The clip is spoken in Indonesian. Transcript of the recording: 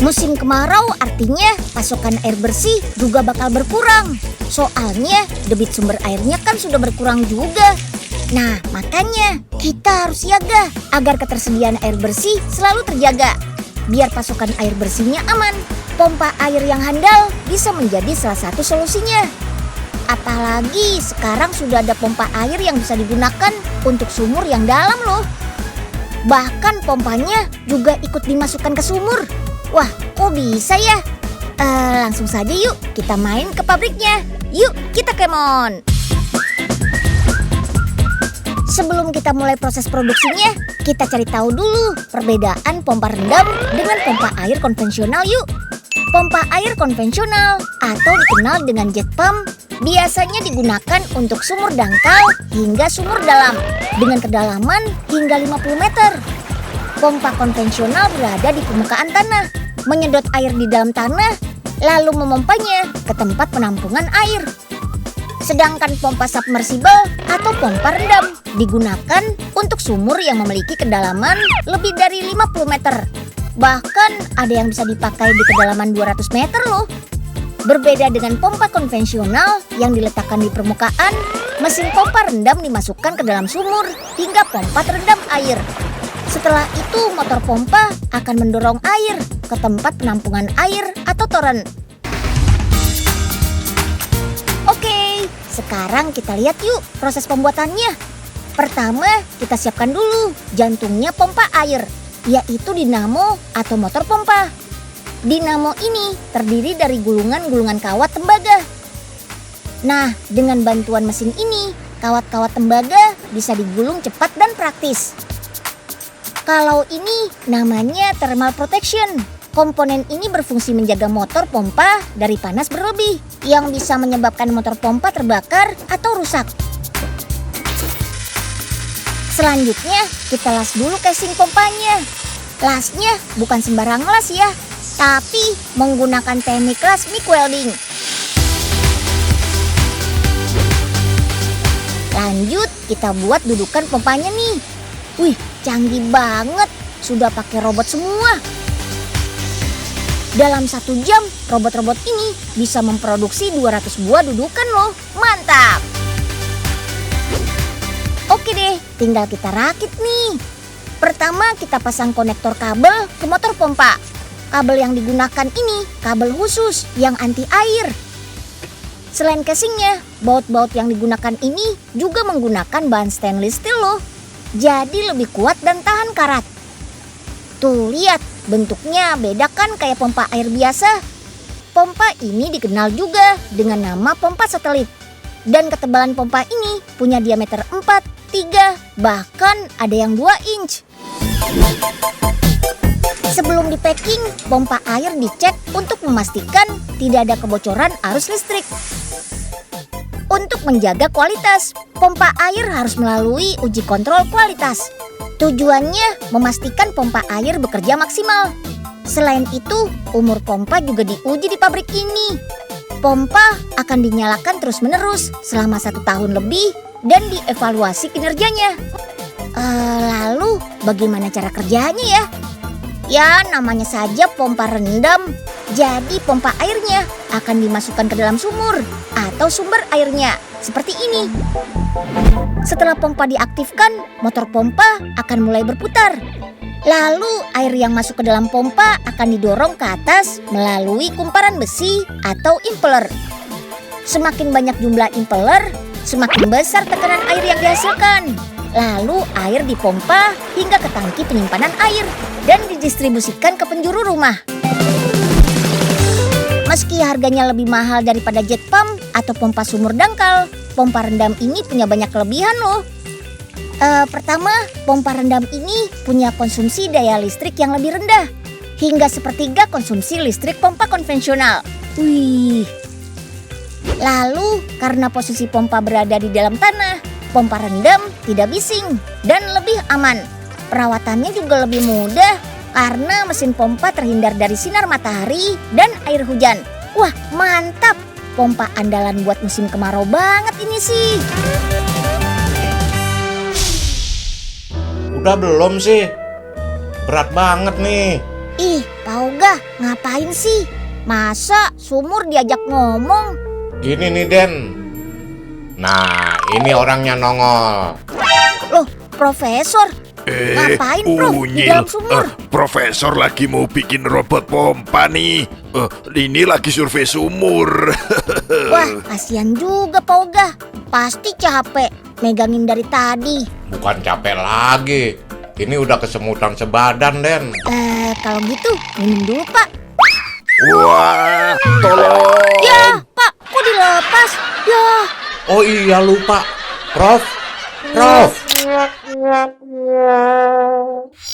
Musim kemarau artinya pasokan air bersih juga bakal berkurang. Soalnya debit sumber airnya kan sudah berkurang juga. Nah, makanya kita harus siaga agar ketersediaan air bersih selalu terjaga. Biar pasokan air bersihnya aman, pompa air yang handal bisa menjadi salah satu solusinya. Apalagi sekarang sudah ada pompa air yang bisa digunakan untuk sumur yang dalam loh. Bahkan pompanya juga ikut dimasukkan ke sumur. Wah, kok bisa ya? Langsung saja yuk kita main ke pabriknya. Yuk kita kemon. Sebelum kita mulai proses produksinya, kita cari tahu dulu perbedaan pompa rendam dengan pompa air konvensional yuk. Pompa air konvensional atau dikenal dengan jet pump biasanya digunakan untuk sumur dangkal hingga sumur dalam dengan kedalaman hingga 50 meter. Pompa konvensional berada di permukaan tanah, menyedot air di dalam tanah, lalu memompanya ke tempat penampungan air. Sedangkan pompa submersible atau pompa rendam digunakan untuk sumur yang memiliki kedalaman lebih dari 50 meter. Bahkan ada yang bisa dipakai di kedalaman 200 meter loh. Berbeda dengan pompa konvensional yang diletakkan di permukaan, mesin pompa rendam dimasukkan ke dalam sumur hingga pompa terendam air. Setelah itu motor pompa akan mendorong air ke tempat penampungan air atau toren. Oke, sekarang kita lihat yuk proses pembuatannya. Pertama, kita siapkan dulu jantungnya pompa air, yaitu dinamo atau motor pompa. Dinamo ini terdiri dari gulungan-gulungan kawat tembaga. Nah, dengan bantuan mesin ini, kawat-kawat tembaga bisa digulung cepat dan praktis. Kalau ini namanya thermal protection. Komponen ini berfungsi menjaga motor pompa dari panas berlebih yang bisa menyebabkan motor pompa terbakar atau rusak. Selanjutnya, kita las dulu casing pompanya. Lasnya bukan sembarang las ya, tapi menggunakan teknik las MIG welding. Lanjut, kita buat dudukan pompanya nih. Wih, canggih banget, sudah pakai robot semua. Dalam 1 jam, robot-robot ini bisa memproduksi 200 buah dudukan loh. Mantap! Oke deh, tinggal kita rakit nih. Pertama, kita pasang konektor kabel ke motor pompa. Kabel yang digunakan ini kabel khusus yang anti air. Selain casingnya, baut-baut yang digunakan ini juga menggunakan bahan stainless steel loh. Jadi lebih kuat dan tahan karat. Tuh lihat, bentuknya beda kan kayak pompa air biasa. Pompa ini dikenal juga dengan nama pompa satelit. Dan ketebalan pompa ini punya diameter 4, 3, bahkan ada yang 2 inch. Sebelum di-packing, pompa air dicek untuk memastikan tidak ada kebocoran arus listrik. Untuk menjaga kualitas, pompa air harus melalui uji kontrol kualitas. Tujuannya memastikan pompa air bekerja maksimal. Selain itu, umur pompa juga diuji di pabrik ini. Pompa akan dinyalakan terus-menerus selama 1 tahun lebih dan dievaluasi kinerjanya. Lalu bagaimana cara kerjanya ya? Ya, namanya saja pompa rendam. Jadi pompa airnya akan dimasukkan ke dalam sumur atau sumber airnya seperti ini. Setelah pompa diaktifkan, motor pompa akan mulai berputar. Lalu air yang masuk ke dalam pompa akan didorong ke atas melalui kumparan besi atau impeller. Semakin banyak jumlah impeller, semakin besar tekanan air yang dihasilkan. Lalu air dipompa hingga ke tangki penyimpanan air dan didistribusikan ke penjuru rumah. Meski harganya lebih mahal daripada jet pump atau pompa sumur dangkal, pompa rendam ini punya banyak kelebihan loh. Pertama, pompa rendam ini punya konsumsi daya listrik yang lebih rendah, hingga 1/3 konsumsi listrik pompa konvensional. Wih. Lalu, karena posisi pompa berada di dalam tanah, pompa rendam tidak bising dan lebih aman. Perawatannya juga lebih mudah karena mesin pompa terhindar dari sinar matahari dan air hujan. Wah, mantap! Pompa andalan buat musim kemarau banget ini sih. Udah belum sih? Berat banget nih. Ih, Pak Oga, ngapain sih? Masa sumur diajak ngomong? Gini nih Den. Nah, ini orangnya nongol. Loh, Profesor, ngapain Prof di dalam sumur? Profesor lagi mau bikin robot pompa nih. Ini lagi survei sumur. Wah, kasihan juga Pak Oga. Pasti capek megangin dari tadi. Bukan capek lagi. Ini udah kesemutan sebadan, Den. Kalau gitu minum dulu Pak. Wah, tolong. Ya, Pak, kok dilepas? Ya. Oh iya lupa. Prof.